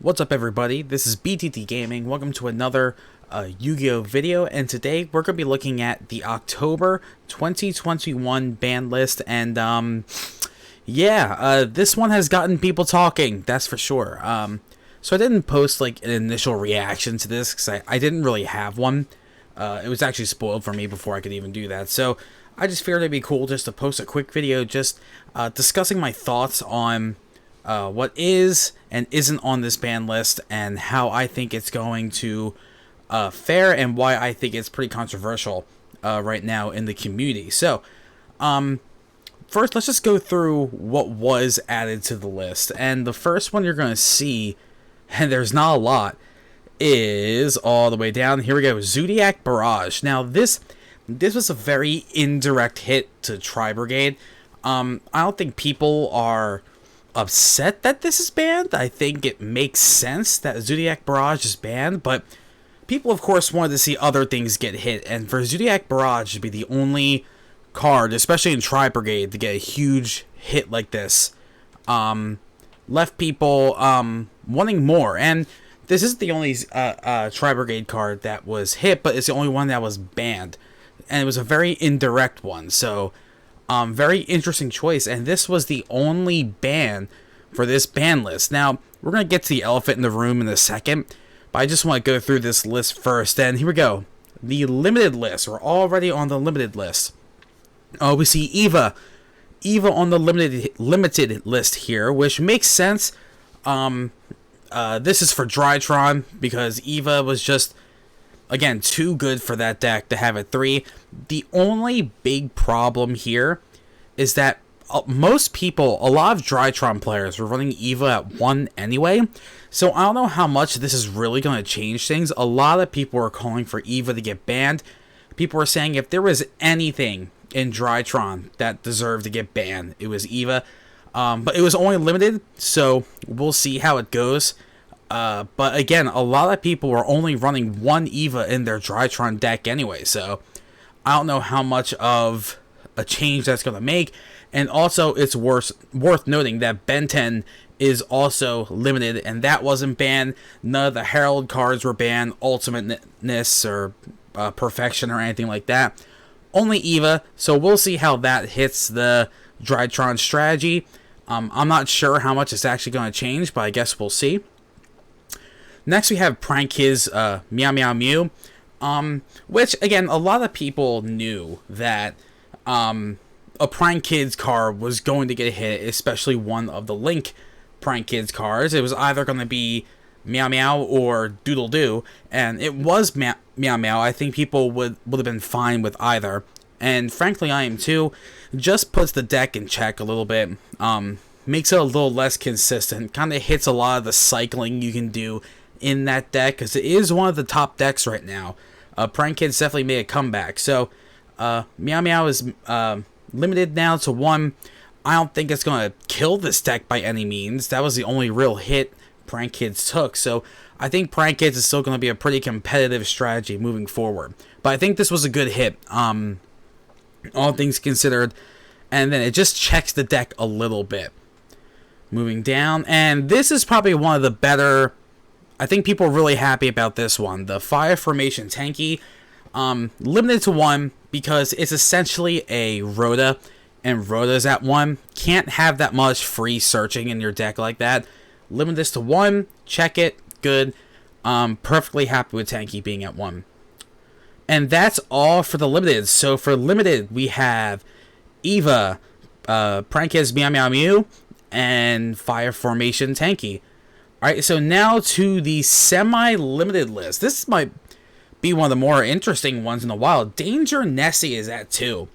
What's up, everybody? This is BTT Gaming. Welcome to another Yu-Gi-Oh video, and today we're going to be looking at the October 2021 ban list, and this one has gotten people talking, that's for sure. So I didn't post like an initial reaction to this because I didn't really have one. It was actually spoiled for me before I could even do that, so I just figured it'd be cool just to post a quick video just discussing my thoughts on what is and isn't on this ban list, and how I think it's going to fare, and why I think it's pretty controversial right now in the community. So, first, let's just go through what was added to the list. And the first one you're going to see, and there's not a lot, is all the way down. Here we go, Zodiac Barrage. Now, this was a very indirect hit to Tri-Brigade. I don't think people are upset that this is banned. I think it makes sense that Zodiac Barrage is banned, but people of course wanted to see other things get hit, and for Zodiac Barrage to be the only card, especially in Tri-Brigade, to get a huge hit like this, left people wanting more. And this isn't the only Tri-Brigade card that was hit, but it's the only one that was banned, and it was a very indirect one, so very interesting choice, and this was the only ban for this ban list. Now, we're going to get to the elephant in the room in a second, but I just want to go through this list first, and here we go. The limited list. We're already on the limited list. We see Eva on the limited list here, which makes sense. This is for Drytron, because Eva was just, again, too good for that deck to have at 3. The only big problem here is that most people, a lot of Drytron players, were running Eva at 1 anyway. So I don't know how much this is really going to change things. A lot of people are calling for Eva to get banned. People are saying if there was anything in Drytron that deserved to get banned, it was Eva. But it was only limited, so we'll see how it goes. But again, a lot of people were only running 1 Eva in their Drytron deck anyway, so I don't know how much of a change that's going to make. And also, it's worth noting that Ben 10 is also limited, and that wasn't banned. None of the Herald cards were banned, Ultimateness or Perfection or anything like that. Only Eva, so we'll see how that hits the Drytron strategy. I'm not sure how much it's actually going to change, but I guess we'll see. Next, we have Prank Kids Meow Meow Mew, which, again, a lot of people knew that a Prank Kids card was going to get hit, especially one of the Link Prank Kids cards. It was either going to be Meow Meow or Doodle Doo, and it was Meow Meow. I think people would have been fine with either, and frankly, I am too. Just puts the deck in check a little bit, makes it a little less consistent, kind of hits a lot of the cycling you can do in that deck, because it is one of the top decks right now. Prank Kids definitely made a comeback, so Meow Meow is limited now to 1. I don't think it's going to kill this deck by any means. That was the only real hit Prank Kids took, so I think Prank Kids is still going to be a pretty competitive strategy moving forward. But I think this was a good hit, all things considered, and then it just checks the deck a little bit. Moving down, and this is probably one of the better, I think people are really happy about this one. The Fire Formation Tanky, limited to 1 because it's essentially a Rhoda, and Rhoda's at 1. Can't have that much free searching in your deck like that. Limit this to 1, check it, good. Perfectly happy with Tanky being at 1. And that's all for the limited. So for limited, we have Eva, Prank Kids Meow Meow Mew, and Fire Formation Tanky. Alright, so now to the semi-limited list. This might be one of the more interesting ones in a while. Danger Nessie is at 2.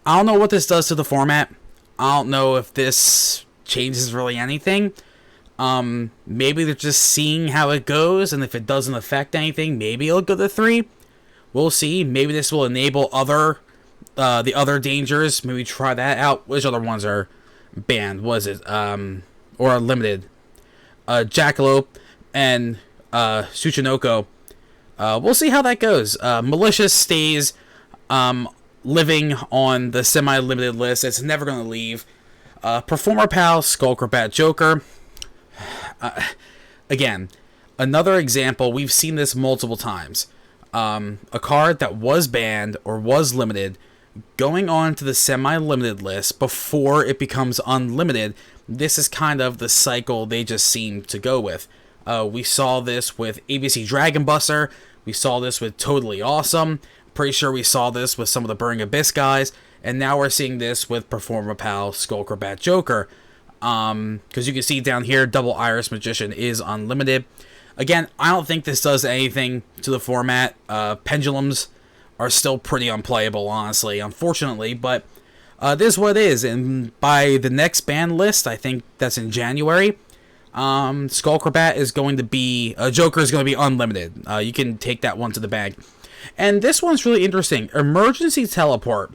I don't know what this does to the format. I don't know if this changes really anything. Maybe they're just seeing how it goes, and if it doesn't affect anything, maybe it'll go to 3. We'll see. Maybe this will enable the other dangers. Maybe try that out. Which other ones are banned? Was it or limited? Jackalope and Tsuchinoko. We'll see how that goes. Malicious stays living on the semi-limited list. It's never going to leave. Performer Pal, Skullcrabat Joker. again, another example, we've seen this multiple times. A card that was banned or was limited going on to the semi-limited list before it becomes unlimited. This is kind of the cycle they just seem to go with. We saw this with ABC Dragon Buster. We saw this with Totally Awesome. Pretty sure we saw this with some of the Burning Abyss guys. And now we're seeing this with Performer Pal, Skullcrobat Joker. Because you can see down here, Double Iris Magician is unlimited. Again, I don't think this does anything to the format. Pendulums are still pretty unplayable, honestly, unfortunately. But this is what it is. And by the next ban list, I think that's in January, Skullcrobat is going to be... Joker is going to be unlimited. You can take that one to the bank. And this one's really interesting. Emergency Teleport.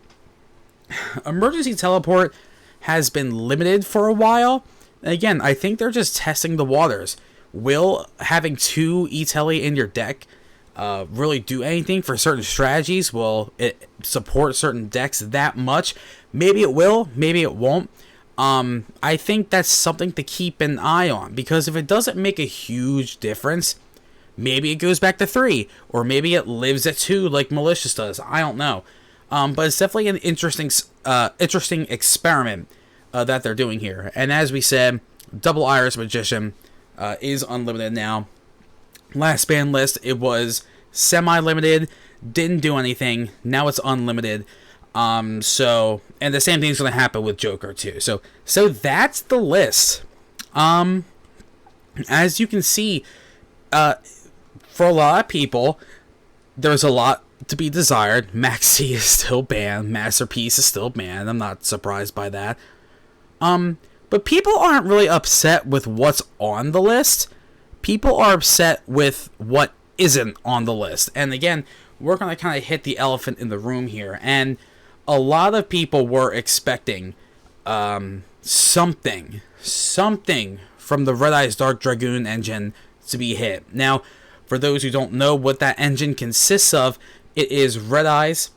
Emergency Teleport has been limited for a while. And again, I think they're just testing the waters. Will having 2 E-Tele in your deck really do anything for certain strategies? Will it support certain decks that much? Maybe it will, maybe it won't. I think that's something to keep an eye on, because if it doesn't make a huge difference, maybe it goes back to 3, or maybe it lives at 2 like Malicious does. I don't know. But it's definitely an interesting experiment that they're doing here. And as we said, Double Iris Magician is unlimited now. Last ban list, it was semi-limited, didn't do anything. Now it's unlimited. And the same thing's going to happen with Joker too. So that's the list. As you can see, for a lot of people, there's a lot to be desired. Maxi is still banned. Masterpiece is still banned. I'm not surprised by that. But people aren't really upset with what's on the list. People are upset with what isn't on the list. And again, we're going to kind of hit the elephant in the room here. And a lot of people were expecting something from the Red Eyes Dark Dragoon engine to be hit. Now, for those who don't know what that engine consists of, it is Red Eyes,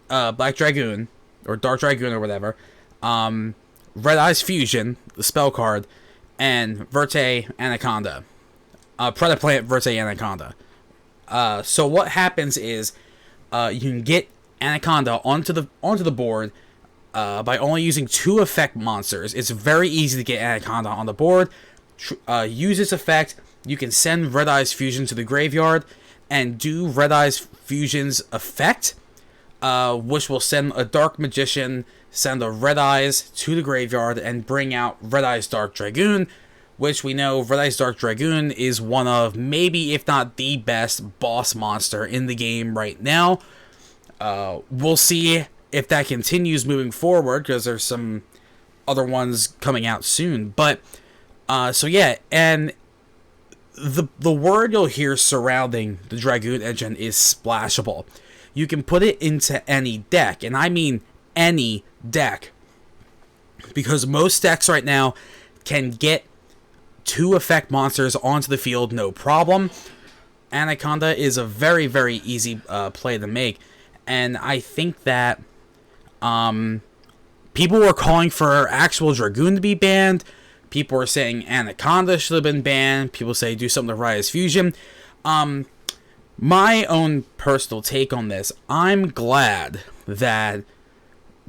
Black Dragoon, or Dark Dragoon, or whatever, Red Eyes Fusion, the spell card, and Verte Anaconda. Predaplant Verte Anaconda. So what happens is, you can get Anaconda onto the board by only using 2 effect monsters. It's very easy to get Anaconda on the board. Use this effect. You can send Red Eyes Fusion to the graveyard and do Red Eyes Fusion's effect, which will send a Dark Magician, send a Red Eyes to the graveyard, and bring out Red Eyes Dark Dragoon, which we know Red Eyes Dark Dragoon is one of, maybe if not the best boss monster in the game right now. We'll see if that continues moving forward, because there's some other ones coming out soon. But, so yeah, and the word you'll hear surrounding the Dragoon engine is splashable. You can put it into any deck, and I mean any deck, because most decks right now can get 2 effect monsters onto the field no problem. Anaconda is a very, very easy play to make, and I think that people were calling for actual Dragoon to be banned. People were saying Anaconda should have been banned. People say do something to Rise Fusion. My own personal take on this, I'm glad that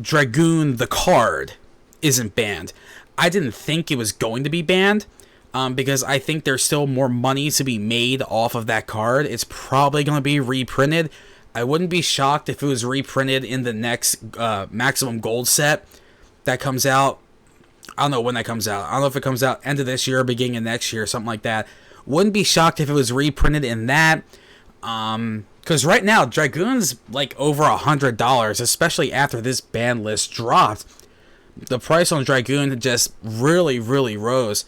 Dragoon the card isn't banned. I didn't think it was going to be banned, because I think there's still more money to be made off of that card. It's probably going to be reprinted. I wouldn't be shocked if it was reprinted in the next Maximum Gold set that comes out. I don't know when that comes out. I don't know if it comes out end of this year or beginning of next year, something like that. Wouldn't be shocked if it was reprinted in that. Because right now, Dragoon's like over $100, especially after this ban list dropped. The price on Dragoon just really, really rose.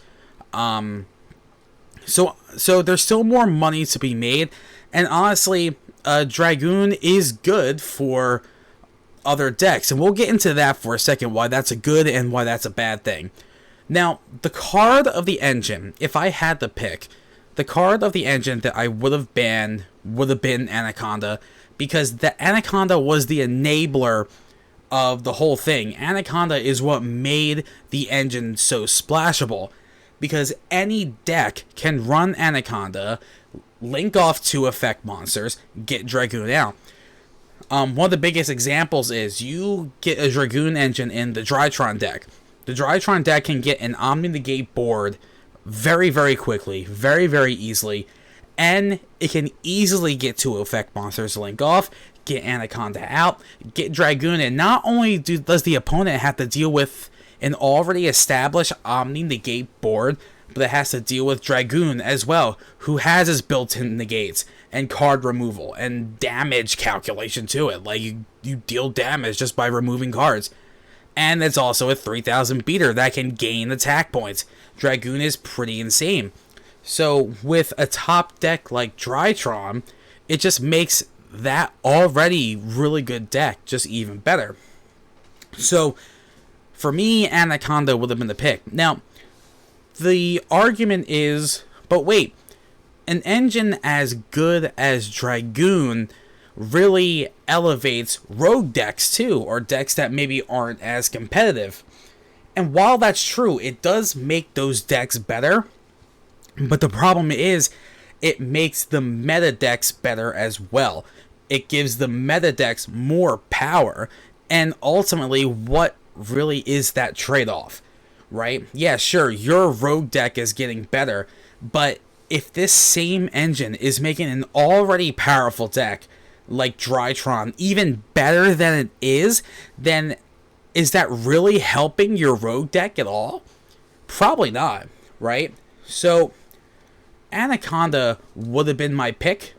So there's still more money to be made. And honestly, Dragoon is good for other decks, and we'll get into that for a second, why that's a good and why that's a bad thing. Now, the card of the engine, if I had to pick, the card of the engine that I would have banned would have been Anaconda, because the Anaconda was the enabler of the whole thing. Anaconda is what made the engine so splashable. because any deck can run Anaconda, link off 2 effect monsters, get Dragoon out. One of the biggest examples is you get a Dragoon engine in the Drytron deck. The Drytron deck can get an Omni-Negate board very, very quickly, very, very easily, and it can easily get 2 effect monsters link off, get Anaconda out, get Dragoon, and not only does the opponent have to deal with an already established Omni-Negate board, but it has to deal with Dragoon as well, who has his built-in negates and card removal and damage calculation to it. Like, you deal damage just by removing cards. And it's also a 3000 beater that can gain attack points. Dragoon is pretty insane. So with a top deck like Drytron, it just makes that already really good deck just even better. So for me, Anaconda would have been the pick. Now, the argument is, but wait, an engine as good as Dragoon really elevates rogue decks too, or decks that maybe aren't as competitive. And while that's true, it does make those decks better, but the problem is it makes the meta decks better as well. It gives the meta decks more power, and ultimately, what really is that trade-off, right? Yeah, sure, your rogue deck is getting better, but if this same engine is making an already powerful deck like Drytron even better than it is, then is that really helping your rogue deck at all? Probably not, right? So Anaconda would have been my pick.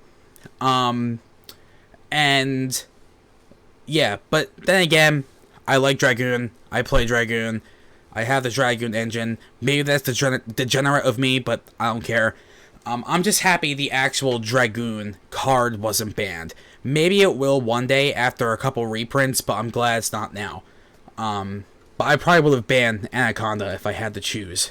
And yeah, but then again, I like Dragoon. I play Dragoon. I have the Dragoon engine. Maybe that's the degenerate of me, but I don't care. I'm just happy the actual Dragoon card wasn't banned. Maybe it will one day after a couple reprints, but I'm glad it's not now. But I probably would have banned Anaconda if I had to choose.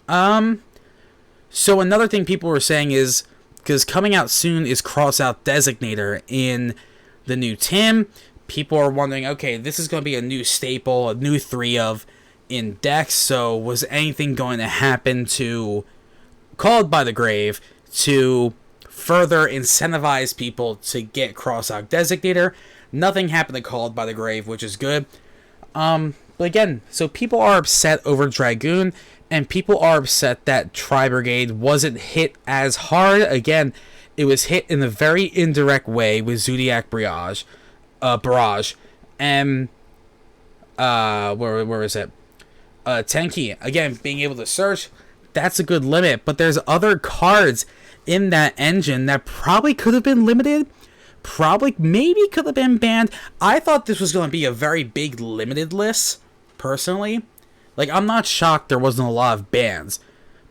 So another thing people were saying is, because coming out soon is Crossout Designator in the new Tim, people are wondering, okay, this is going to be a new staple, a new 3-of in decks, so was anything going to happen to Called by the Grave to further incentivize people to get Crossout Designator? Nothing happened to Called by the Grave, which is good. But again, so people are upset over Dragoon, and people are upset that Tri-Brigade wasn't hit as hard. Again, it was hit in a very indirect way with Zodiac Barrage, and where is it? Tenki, again, being able to search, that's a good limit, but there's other cards in that engine that probably could have been limited, maybe could have been banned. I thought this was going to be a very big limited list, personally. Like, I'm not shocked there wasn't a lot of bans,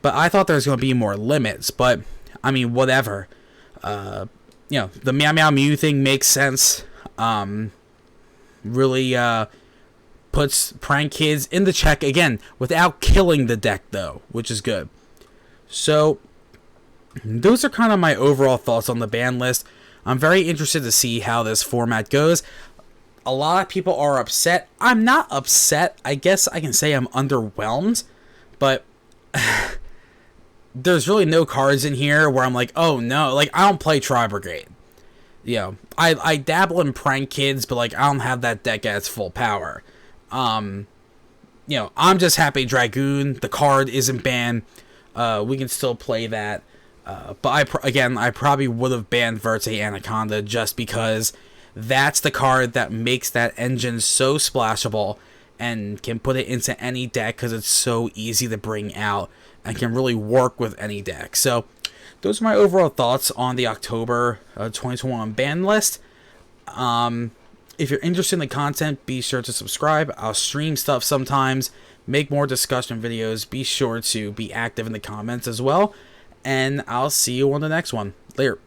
but I thought there was going to be more limits, but, I mean, whatever. The Meow Meow Mew thing makes sense. Really, puts Prank Kids in the check, again, without killing the deck, though, which is good. So, those are kind of my overall thoughts on the ban list. I'm very interested to see how this format goes. A lot of people are upset. I'm not upset. I guess I can say I'm underwhelmed, but there's really no cards in here where I'm like, oh no, like, I don't play Tri-Brigade. I dabble in Prank Kids, but like, I don't have that deck at its full power. I'm just happy Dragoon, the card isn't banned. We can still play that. But I probably would have banned Verte Anaconda just because that's the card that makes that engine so splashable and can put it into any deck because it's so easy to bring out and can really work with any deck. So those are my overall thoughts on the October 2021 ban list. If you're interested in the content, be sure to subscribe. I'll stream stuff sometimes, make more discussion videos. Be sure to be active in the comments as well. And I'll see you on the next one. Later.